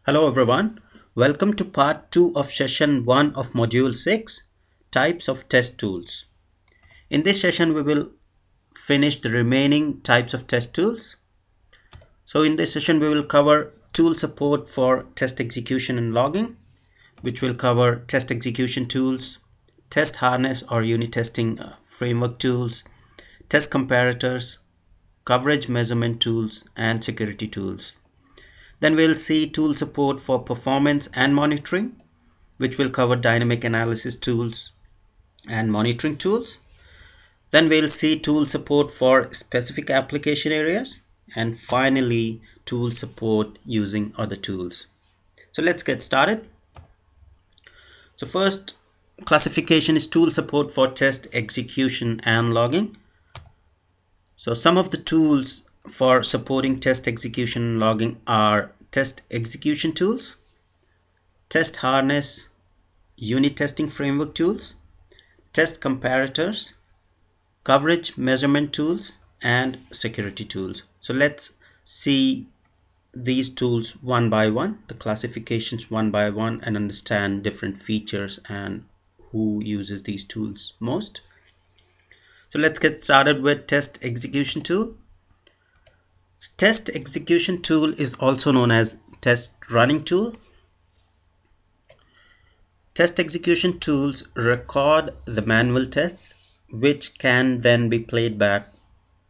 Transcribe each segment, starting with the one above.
Hello everyone, welcome to part 2 of session 1 of module 6, types of test tools. In this session we will finish the remaining types of test tools. So in this session we will cover tool support for test execution and logging, which will cover test execution tools, test harness or unit testing framework tools, test comparators, coverage measurement tools, and security tools. Then we'll see tool support for performance and monitoring, which will cover dynamic analysis tools and monitoring tools. Then we'll see tool support for specific application areas, and finally tool support using other tools. So let's get started. So first classification is tool support for test execution and logging. So some of the tools for supporting test execution and logging are test execution tools, test harness, unit testing framework tools, test comparators, coverage measurement tools, and security tools. So let's see these tools one by one, the classifications one by one, and understand different features and who uses these tools most. So let's get started with test execution tool. Test execution tool is also known as test running tool. Test execution tools record the manual tests, which can then be played back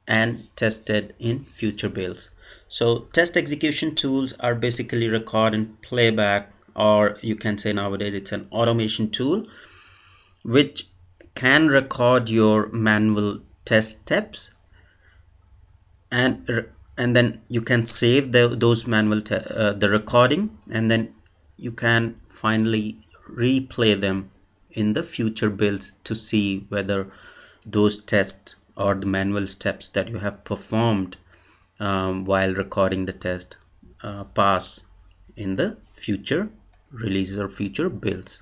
and tested in future builds. So test execution tools are basically record and playback, or you can say nowadays it's an automation tool which can record your manual test steps, and then you can save those manual the recording, and then you can finally replay them in the future builds to see whether those tests or the manual steps that you have performed while recording the test pass in the future releases or future builds.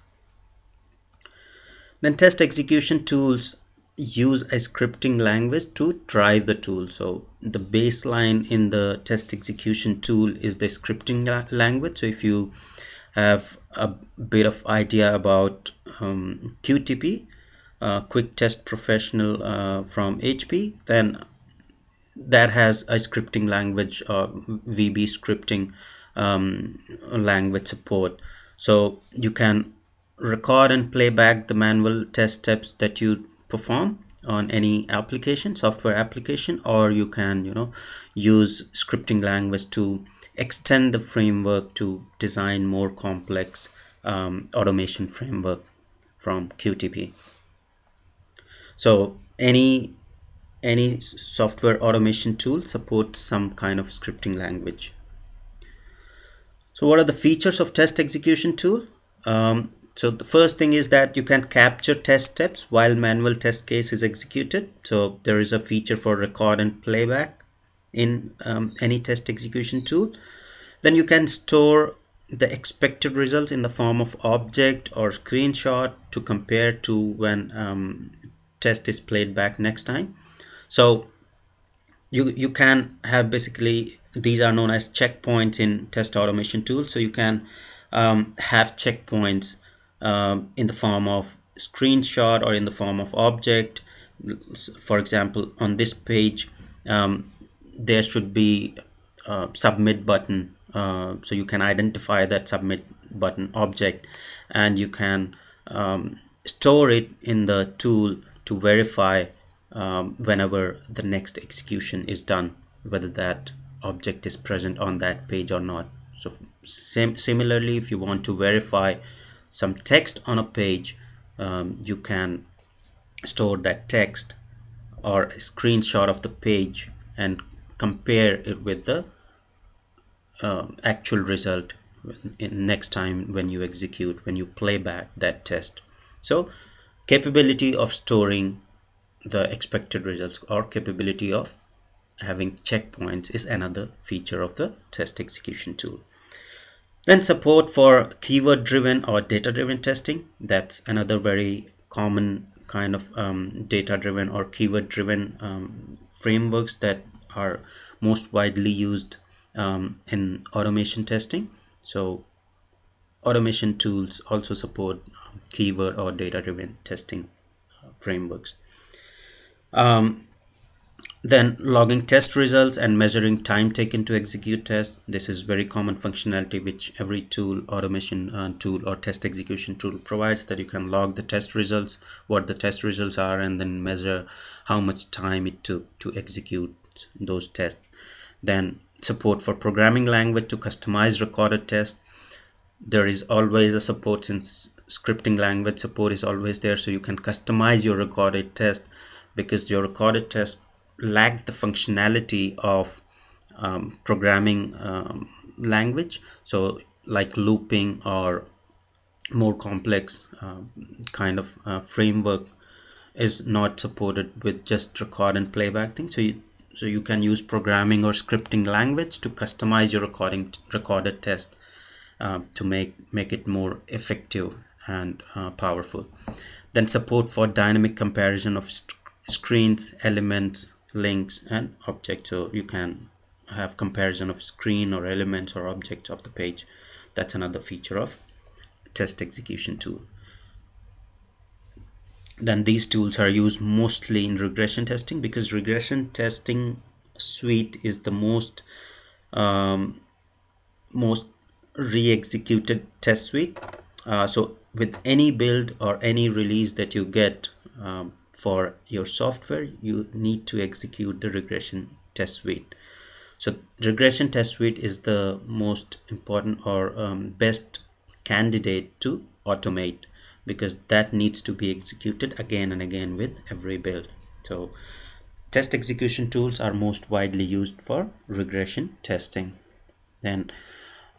Then test execution tools use a scripting language to drive the tool. So the baseline in the test execution tool is the scripting language. So if you have a bit of idea about QTP, Quick Test Professional from HP, then that has a scripting language, VB scripting language support. So you can record and play back the manual test steps that you perform on any application, software application, or you can use scripting language to extend the framework to design more complex automation framework from QTP. So any software automation tool supports some kind of scripting language. So what are the features of test execution tool? So the first thing is that you can capture test steps while manual test case is executed. So there is a feature for record and playback in any test execution tool. Then you can store the expected results in the form of object or screenshot to compare to when test is played back next time. So you can have, basically these are known as checkpoints in test automation tools. So you can have checkpoints in the form of screenshot or in the form of object. For example, on this page there should be a submit button, so you can identify that submit button object, and you can store it in the tool to verify whenever the next execution is done, whether that object is present on that page or not. So similarly, if you want to verify some text on a page, you can store that text or a screenshot of the page and compare it with the actual result next time when you play back that test. So capability of storing the expected results or capability of having checkpoints is another feature of the test execution tool. Then support for keyword driven or data driven testing. That's another very common kind of data driven or keyword driven frameworks that are most widely used in automation testing. So automation tools also support keyword or data-driven testing frameworks. Then logging test results and measuring time taken to execute tests. This is very common functionality which every tool, automation tool or test execution tool provides, that you can log the test results, what the test results are, and then measure how much time it took to execute those tests. Then support for programming language to customize recorded tests. There is always a support, since scripting language support is always there, so you can customize your recorded test, because your recorded test lack the functionality of programming language. So like looping or more complex kind of framework is not supported with just record and playback thing. So you can use programming or scripting language to customize your recorded test to make it more effective and powerful. Then support for dynamic comparison of screens, elements, links, and objects. So you can have comparison of screen or elements or objects of the page. That's another feature of test execution tool. Then these tools are used mostly in regression testing, because regression testing suite is the most re-executed test suite. So with any build or any release that you get for your software, you need to execute the regression test suite. So regression test suite is the most important or best candidate to automate, because that needs to be executed again and again with every build. So test execution tools are most widely used for regression testing. Then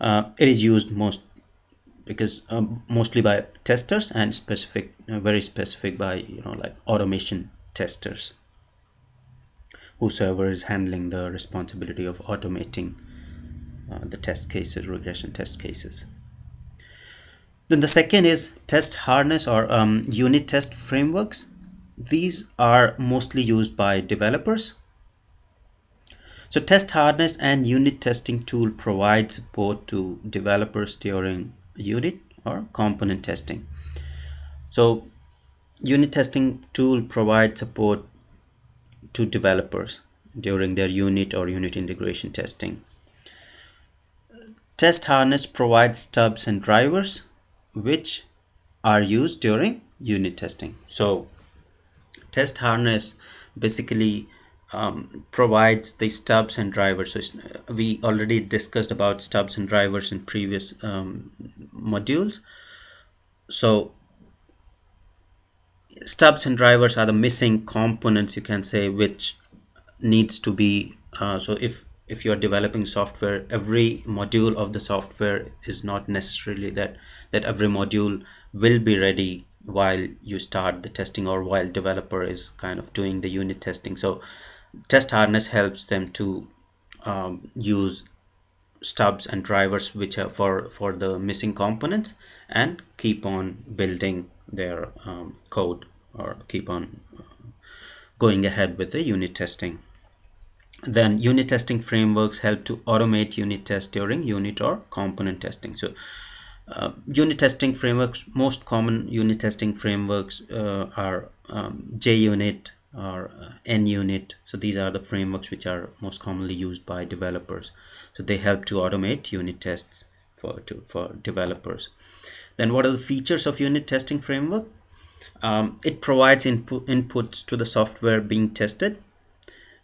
it is used mostly by testers, and very specific by like automation testers, whosoever is handling the responsibility of automating the test cases, regression test cases. Then the second is test harness or unit test frameworks. These are mostly used by developers. So test harness and unit testing tool provide support to developers during unit or component testing. So unit testing tool provides support to developers during their unit or unit integration testing. Test harness provides stubs and drivers which are used during unit testing. So test harness basically provides the stubs and drivers. So we already discussed about stubs and drivers in previous modules. So stubs and drivers are the missing components, you can say, which needs to be so if you're developing software, every module of the software is not necessarily that every module will be ready while you start the testing or while developer is kind of doing the unit testing. So test harness helps them to use stubs and drivers which are for the missing components, and keep on building their code, or keep on going ahead with the unit testing. Then unit testing frameworks help to automate unit tests during unit or component testing. So unit testing frameworks, most common unit testing frameworks are JUnit or NUnit. So these are the frameworks which are most commonly used by developers. So they help to automate unit tests for developers. Then what are the features of unit testing framework? It provides inputs to the software being tested.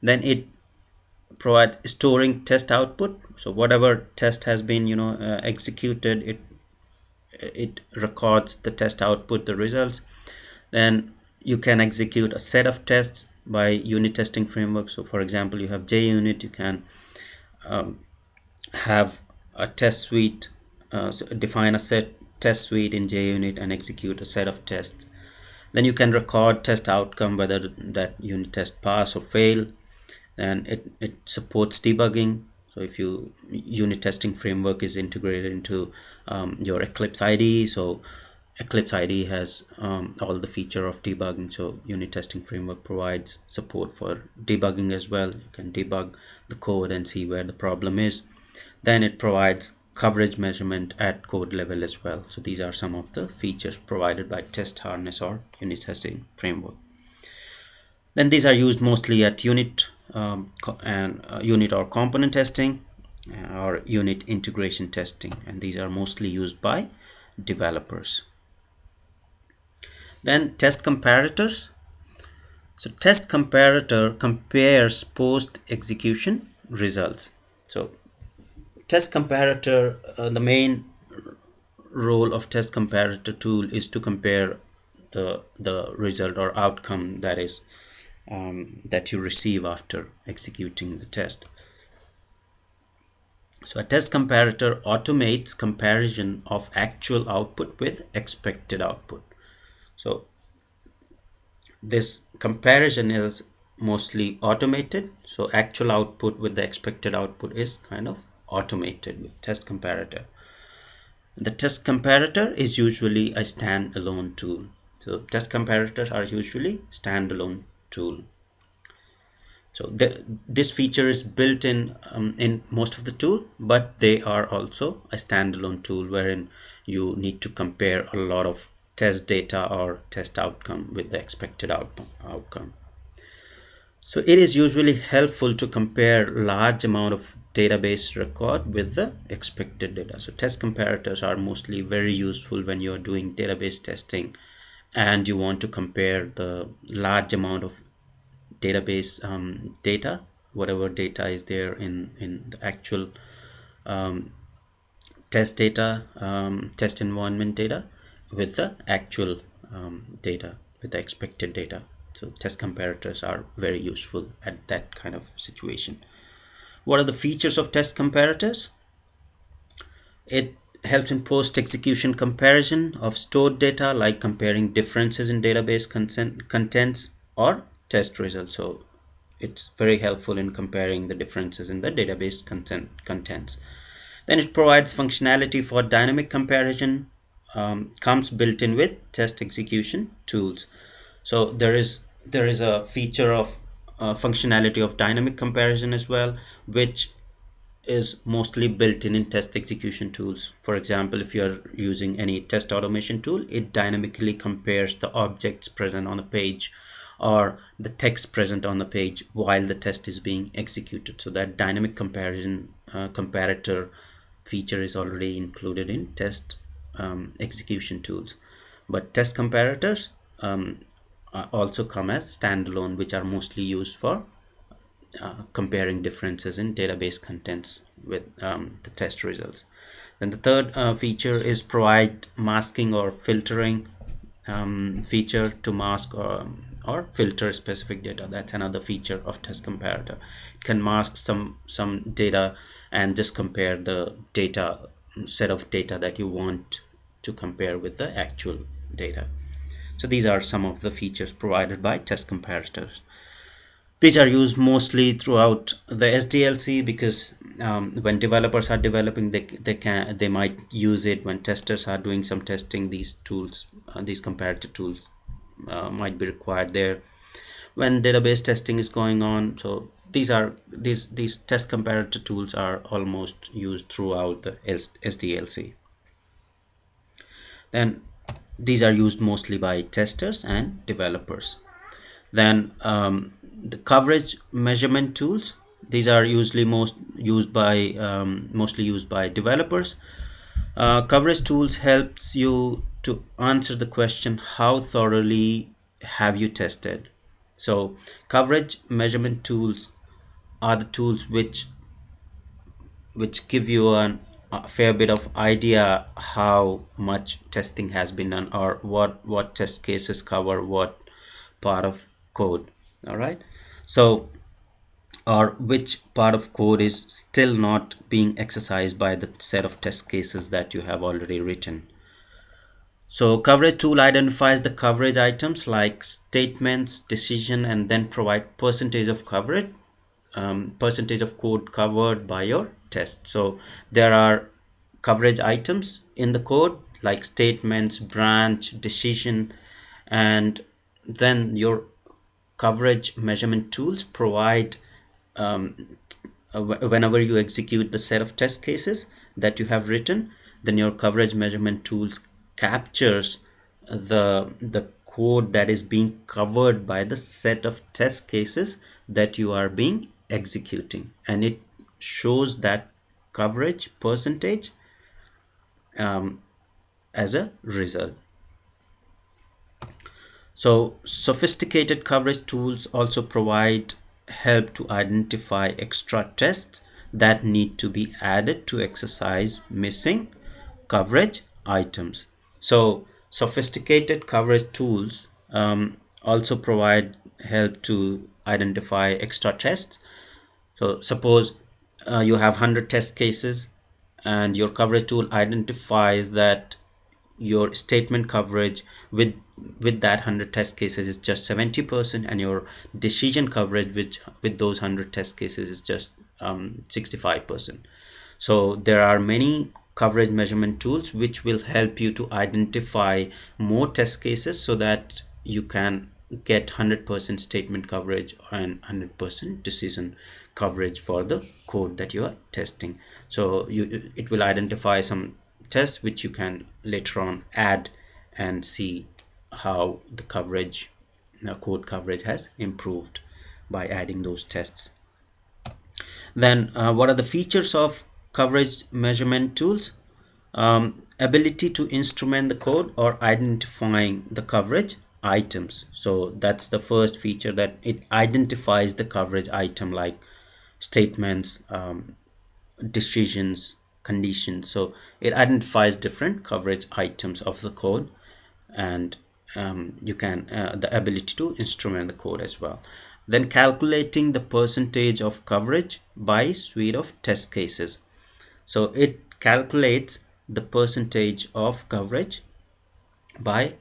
Then it provides storing test output. So whatever test has been executed, it records the test output, the results. Then you can execute a set of tests by unit testing framework. So for example, you have JUnit, you can have a test suite, so define a test suite in JUnit and execute a set of tests. Then you can record test outcome, whether that unit test pass or fail. And it supports debugging. So if unit testing framework is integrated into your Eclipse IDE, so Eclipse IDE has all the feature of debugging. So unit testing framework provides support for debugging as well. You can debug the code and see where the problem is. Then it provides coverage measurement at code level as well. So these are some of the features provided by test harness or unit testing framework. Then these are used mostly at unit unit or component testing or unit integration testing, and these are mostly used by developers. Then test comparators. So test comparator compares post execution results. So test comparator, the main role of test comparator tool is to compare the result or outcome that is that you receive after executing the test. So a test comparator automates comparison of actual output with expected output. So this comparison is mostly automated. So actual output with the expected output is kind of automated with test comparator. The test comparator is usually a standalone tool. So test comparators are usually standalone tool. So this feature is built in most of the tool, but they are also a standalone tool wherein you need to compare a lot of test data or test outcome with the expected outcome. So it is usually helpful to compare large amount of database record with the expected data. So test comparators are mostly very useful when you're doing database testing and you want to compare the large amount of database data, whatever data is there in the actual test data, test environment data with the actual data, with the expected data. So test comparators are very useful at that kind of situation. What are the features of test comparators? It helps in post-execution comparison of stored data, like comparing differences in database contents or test results. So it's very helpful in comparing the differences in the database contents. Then it provides functionality for dynamic comparison, comes built in with test execution tools. So there is a feature of functionality of dynamic comparison as well, which is mostly built in test execution tools. For example, if you're using any test automation tool, it dynamically compares the objects present on a page or the text present on the page while the test is being executed. So that dynamic comparison comparator feature is already included in test execution tools. But test comparators also come as standalone, which are mostly used for comparing differences in database contents with the test results. Then the third feature is provide masking or filtering feature to mask or filter specific data. That's another feature of test comparator. It can mask some data and just compare the data set of data that you want to compare with the actual data. So these are some of the features provided by test comparators. These are used mostly throughout the SDLC because when developers are developing, they might use it. When testers are doing some testing, these tools, these comparator tools, might be required there. When database testing is going on, so these test comparator tools are almost used throughout the SDLC. Then these are used mostly by testers and developers. Then the coverage measurement tools, these are usually mostly used by developers. Coverage tools helps you to answer the question, how thoroughly have you tested? So coverage measurement tools are the tools which give you a fair bit of idea how much testing has been done, or what test cases cover what part of code. All right, so or which part of code is still not being exercised by the set of test cases that you have already written. So coverage tool identifies the coverage items like statements, decision, and then provide percentage of coverage, percentage of code covered by your test. So there are coverage items in the code like statements, branch, decision, and then your coverage measurement tools provide whenever you execute the set of test cases that you have written, then your coverage measurement tools captures the code that is being covered by the set of test cases that you are being executing, and it shows that coverage percentage as a result. So sophisticated coverage tools also provide help to identify extra tests that need to be added to exercise missing coverage items. So sophisticated coverage tools also provide help to identify extra tests. So suppose you have 100 test cases and your coverage tool identifies that your statement coverage with that 100 test cases is just 70%, and your decision coverage with those 100 test cases is just 65%. So there are many coverage measurement tools which will help you to identify more test cases so that you can get 100% statement coverage and 100% decision coverage for the code that you are testing. So it will identify some tests which you can later on add and see how the coverage, code coverage has improved by adding those tests. Then what are the features of coverage measurement tools? Ability to instrument the code or identifying the coverage items. So that's the first feature, that it identifies the coverage item like statements, decisions, conditions. So it identifies different coverage items of the code, and you can the ability to instrument the code as well. Then calculating the percentage of coverage by suite of test cases. So it calculates the percentage of coverage by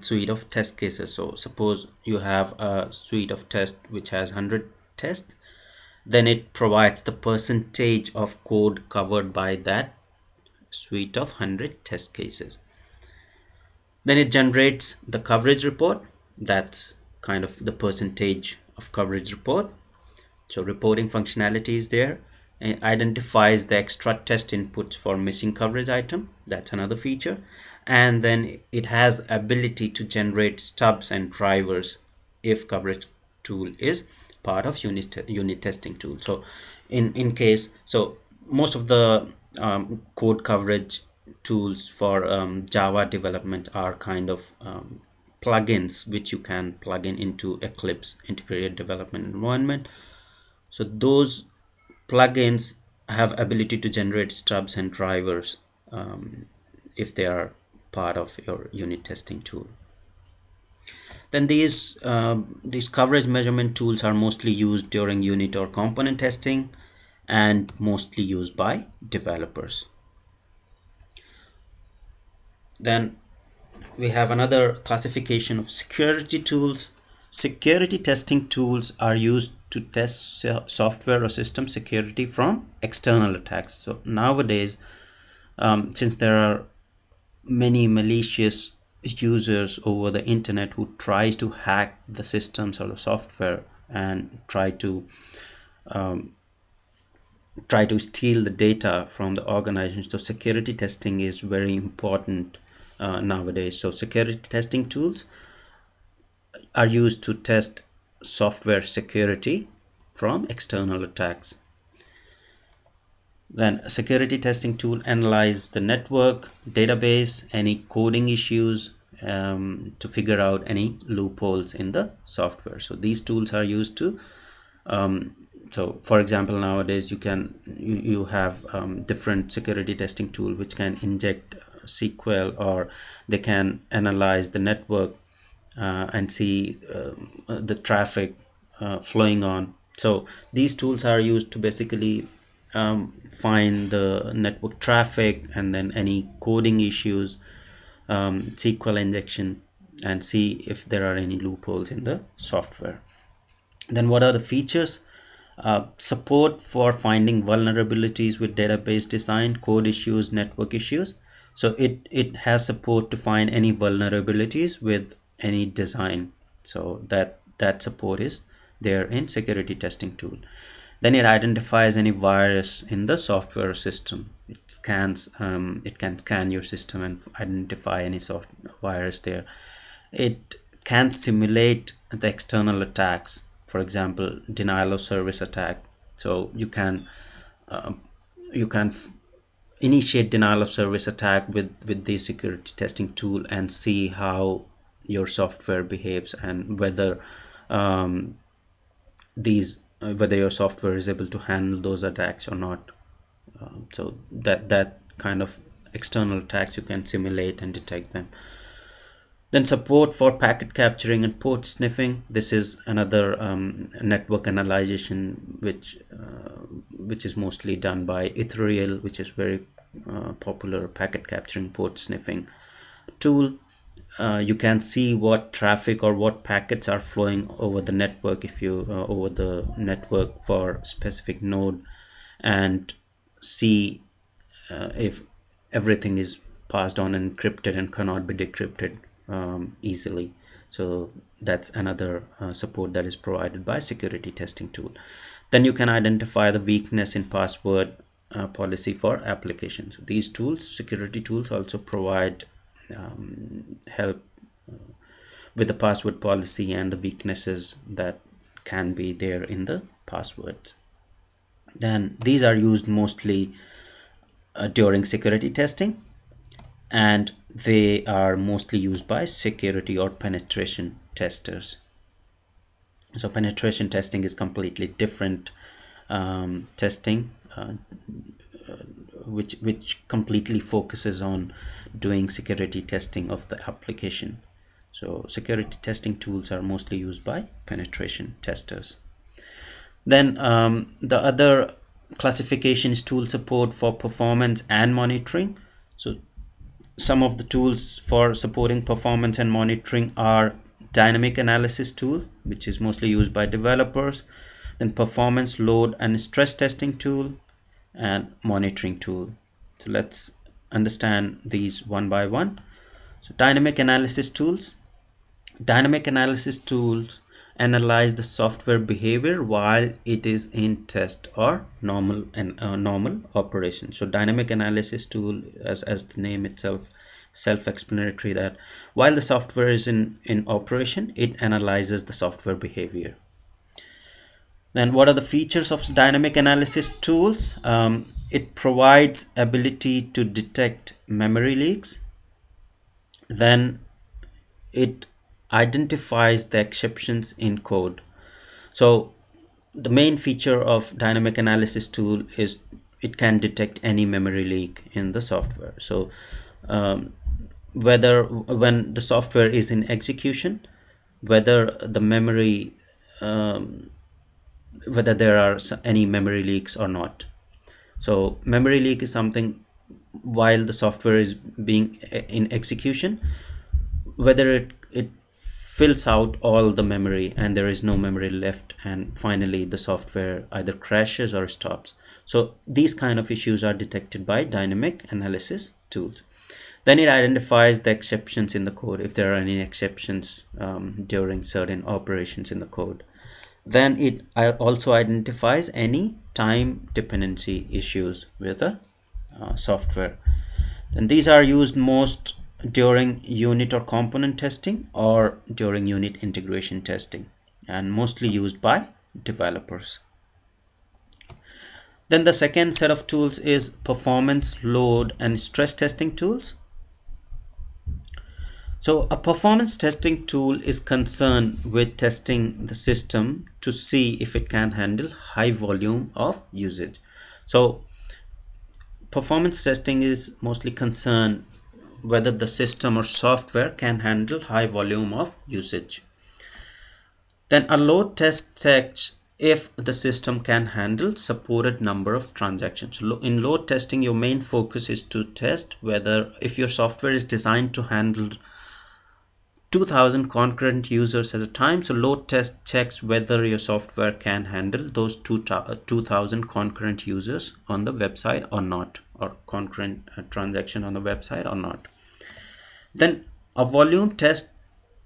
suite of test cases. So suppose you have a suite of tests which has 100 tests, then it provides the percentage of code covered by that suite of 100 test cases. Then it generates the coverage report. That's kind of the percentage of coverage report. So reporting functionality is there. It identifies the extra test inputs for missing coverage item. That's another feature. And then it has ability to generate stubs and drivers if coverage tool is part of unit testing tool. So in case, so most of the code coverage tools for Java development are kind of plugins which you can plug into Eclipse integrated development environment. So those plugins have ability to generate stubs and drivers if they are part of your unit testing tool. Then these coverage measurement tools are mostly used during unit or component testing and mostly used by developers. Then we have another classification of security tools. Security testing tools are used to test software or system security from external attacks. So nowadays, since there are many malicious users over the internet who try to hack the systems or the software and try to steal the data from the organization, so security testing is very important nowadays. So security testing tools are used to test software security from external attacks. Then a security testing tool analyzes the network, database, any coding issues to figure out any loopholes in the software. So these tools are used to so for example, nowadays you have different security testing tool which can inject SQL, or they can analyze the network and see the traffic flowing on. So these tools are used to basically find the network traffic and then any coding issues, SQL injection, and see if there are any loopholes in the software. Then what are the features? Support for finding vulnerabilities with database design, code issues, network issues. So it has support to find any vulnerabilities with any design. So that support is there in security testing tool. Then it identifies any virus in the software system. It scans, it can scan your system and identify any virus there. It can simulate the external attacks, for example, denial of service attack. So you can initiate denial of service attack with the security testing tool and see how your software behaves and whether whether your software is able to handle those attacks or not. So that kind of external attacks you can simulate and detect them. Then support for packet capturing and port sniffing. This is another network analyzation which is mostly done by Ethereal, which is very popular packet capturing port sniffing tool. You can see what traffic or what packets are flowing over the network if you over the network for specific node, and see if everything is passed on encrypted and cannot be decrypted easily. So that's another support that is provided by security testing tool. Then you can identify the weakness in password policy for applications. These tools, security tools, also provide help with the password policy and the weaknesses that can be there in the passwords. Then these are used mostly during security testing, and they are mostly used by security or penetration testers. So penetration testing is completely different testing which completely focuses on doing security testing of the application. So security testing tools are mostly used by penetration testers. Then the other classification is tool support for performance and monitoring. So some of the tools for supporting performance and monitoring are dynamic analysis tool, which is mostly used by developers, then performance, load and stress testing tool, and monitoring tool. So let's understand these one by one. So dynamic analysis tools. Dynamic analysis tools analyze the software behavior while it is in test or normal operation. So dynamic analysis tool, as the name itself, self-explanatory, that while the software is in operation, it analyzes the software behavior. Then what are the features of dynamic analysis tools? It provides ability to detect memory leaks. Then it identifies the exceptions in code. So the main feature of dynamic analysis tool is it can detect any memory leak in the software. So whether when the software is in execution, whether the memory whether there are any memory leaks or not. So memory leak is something while the software is being in execution, whether it fills out all the memory and there is no memory left, and finally the software either crashes or stops. So these kind of issues are detected by dynamic analysis tools. Then it identifies the exceptions in the code, if there are any exceptions during certain operations in the code. Then it also identifies any time dependency issues with the software. And these are used most during unit or component testing or during unit integration testing, and mostly used by developers. Then the second set of tools is performance, load and stress testing tools. So a performance testing tool is concerned with testing the system to see if it can handle high volume of usage. So performance testing is mostly concerned whether the system or software can handle high volume of usage. Then a load test checks if the system can handle supported number of transactions. In load testing, your main focus is to test whether if your software is designed to handle 2000 concurrent users at a time, so load test checks whether your software can handle those 2000 concurrent users on the website or not, or concurrent transaction on the website or not. Then a volume test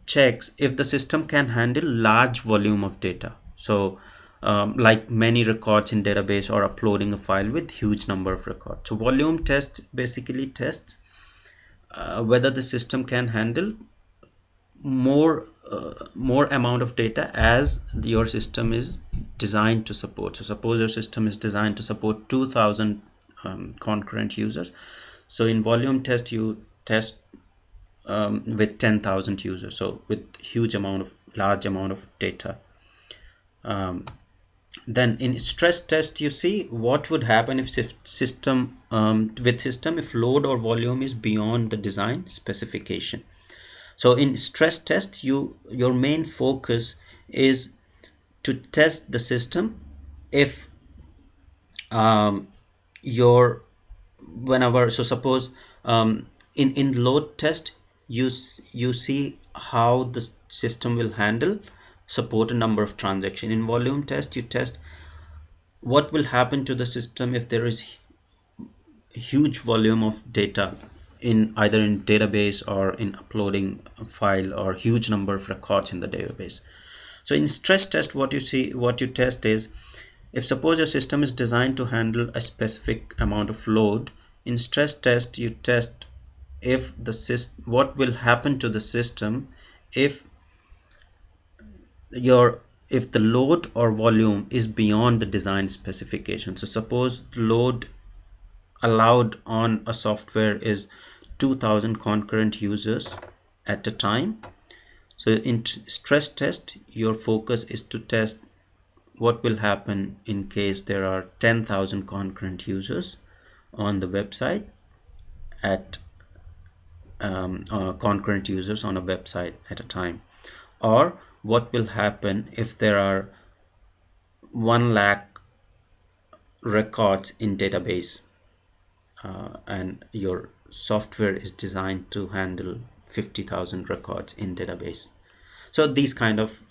checks if the system can handle large volume of data. So like many records in database or uploading a file with huge number of records. So volume test basically tests whether the system can handle more amount of data as your system is designed to support. So suppose your system is designed to support 2000 concurrent users. So in volume test you test with 10,000 users, so with large amount of data. Then in stress test you see what would happen if system if load or volume is beyond the design specification. So in stress test your main focus is to test the system if suppose in load test you see how the system will handle support a number of transactions. In volume test you test what will happen to the system if there is huge volume of data in either in database or in uploading a file or huge number of records in the database. So in stress test what you test is, if suppose your system is designed to handle a specific amount of load, in stress test you test if what will happen to the system if the load or volume is beyond the design specification. So suppose load allowed on a software is 2000 concurrent users at a time. So in stress test your focus is to test what will happen in case there are 10,000 concurrent users on the website at concurrent users on a website at a time, or what will happen if there are 1 lakh records in database and your software is designed to handle 50,000 records in database. So these kind of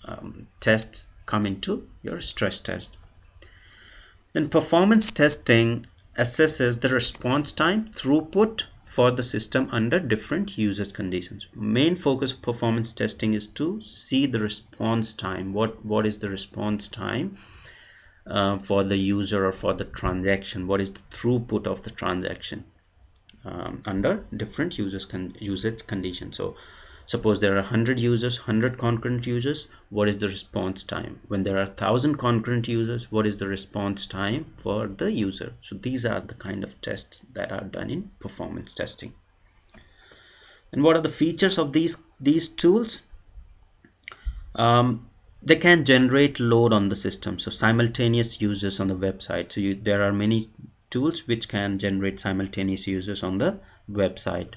tests come into your stress test. Then performance testing assesses the response time throughput for the system under different usage conditions. Main focus of performance testing is to see the response time. What is the response time for the user or for the transaction? What is the throughput of the transaction under different usage conditions? So suppose there are 100 users, 100 concurrent users, what is the response time? When there are 1000 concurrent users, what is the response time for the user? So these are the kind of tests that are done in performance testing. And what are the features of these tools? They can generate load on the system, so simultaneous users on the website. So there are many tools which can generate simultaneous users on the website.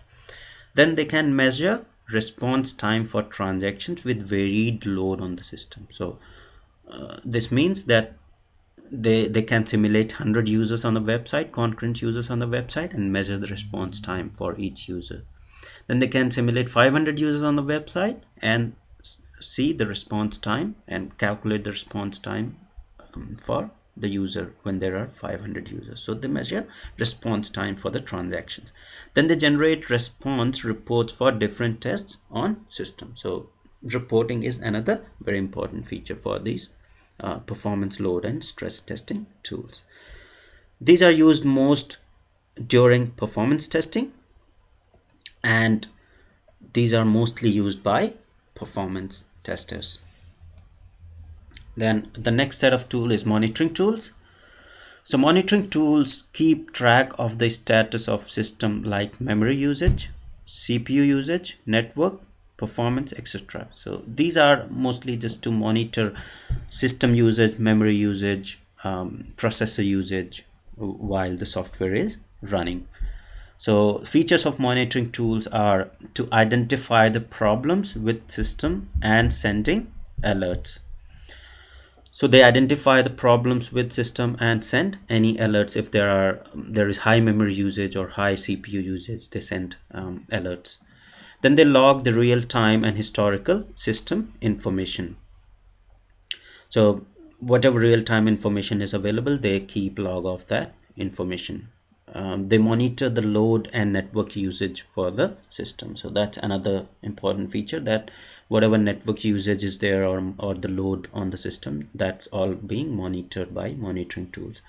Then they can measure response time for transactions with varied load on the system. So this means that they can simulate 100 users on the website, concurrent users on the website, and measure the response time for each user. Then they can simulate 500 users on the website and see the response time and calculate the response time for the user when there are 500 users. So they measure response time for the transactions. Then they generate response reports for different tests on system. So reporting is another very important feature for these performance load and stress testing tools. These are used most during performance testing, and these are mostly used by performance testers. Then the next set of tool is monitoring tools. So monitoring tools keep track of the status of system like memory usage, CPU usage, network performance, etc. So these are mostly just to monitor system usage, memory usage, processor usage while the software is running. So features of monitoring tools are to identify the problems with system and sending alerts. So they identify the problems with system and send any alerts. If there is high memory usage or high CPU usage, they send alerts. Then they log the real-time and historical system information. So whatever real-time information is available, they keep log of that information. they monitor the load and network usage for the system. So that's another important feature, that whatever network usage is there or the load on the system, that's all being monitored by monitoring tools.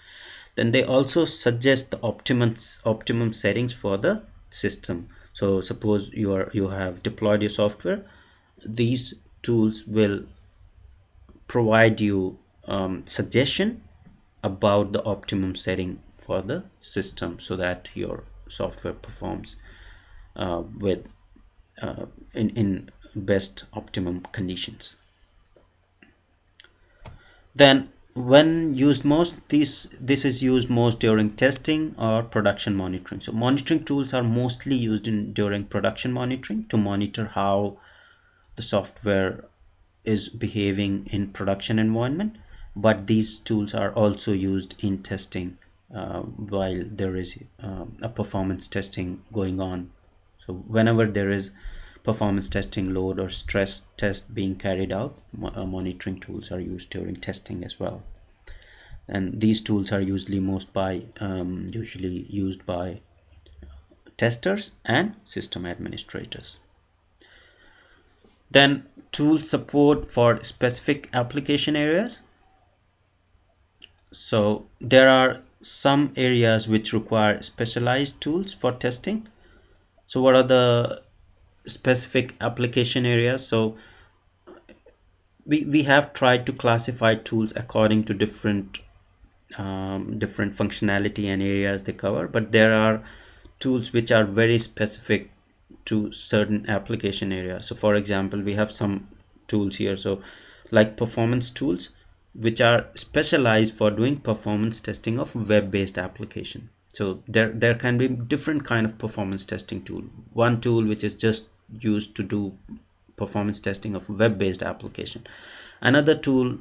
Then they also suggest the optimum settings for the system. So suppose you have deployed your software, these tools will provide you suggestion about the optimum setting for the system so that your software performs with in best optimum conditions. Then when used most, this is used most during testing or production monitoring. So monitoring tools are mostly used during production monitoring to monitor how the software is behaving in production environment, but these tools are also used in testing while there is a performance testing going on. So whenever there is performance testing, load or stress test being carried out, monitoring tools are used during testing as well. And these tools are usually used by testers and system administrators. Then tool support for specific application areas. So there are some areas which require specialized tools for testing. So what are the specific application areas? So we have tried to classify tools according to different functionality and areas they cover, but there are tools which are very specific to certain application areas. So for example, we have some tools here, so like performance tools, which are specialized for doing performance testing of web-based application. So there can be different kind of performance testing tool. One tool which is just used to do performance testing of web-based application. Another tool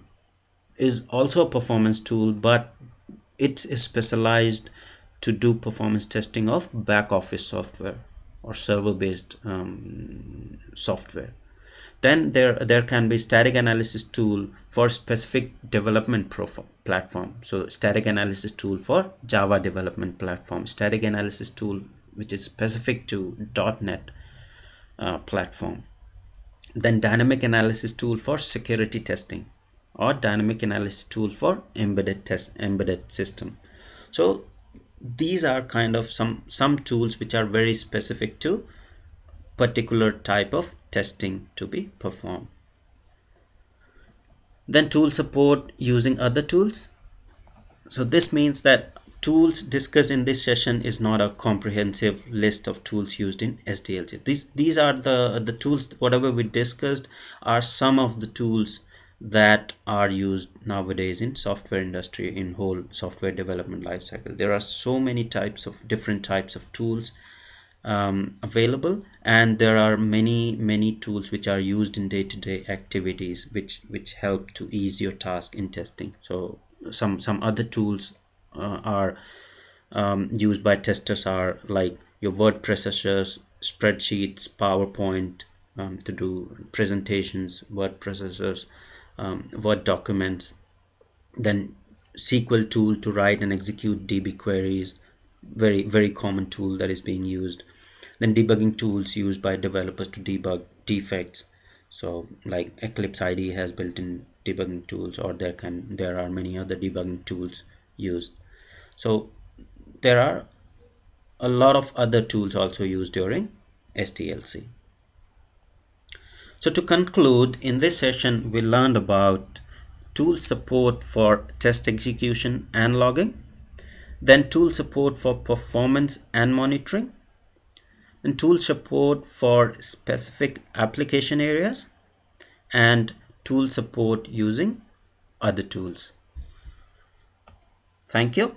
is also a performance tool, but it is specialized to do performance testing of back office software or server-based software. Then there can be static analysis tool for specific development platform. So static analysis tool for Java development platform, static analysis tool which is specific to .NET platform. Then dynamic analysis tool for security testing, or dynamic analysis tool for embedded system. So these are kind of some tools which are very specific to particular type of testing to be performed. Then tool support using other tools. So this means that tools discussed in this session is not a comprehensive list of tools used in SDLC. These are the tools, whatever we discussed are some of the tools that are used nowadays in software industry, in whole software development lifecycle. There are so many different types of tools available, and there are many tools which are used in day-to-day activities which help to ease your task in testing. So some other tools are used by testers are like your word processors, spreadsheets, PowerPoint to do presentations, word processors, Word documents, then SQL tool to write and execute DB queries, very common tool that is being used. Then debugging tools used by developers to debug defects. So like Eclipse IDE has built-in debugging tools, or there are many other debugging tools used. So there are a lot of other tools also used during SDLC. So to conclude, in this session we learned about tool support for test execution and logging, then tool support for performance and monitoring, and tool support for specific application areas, and tool support using other tools. Thank you.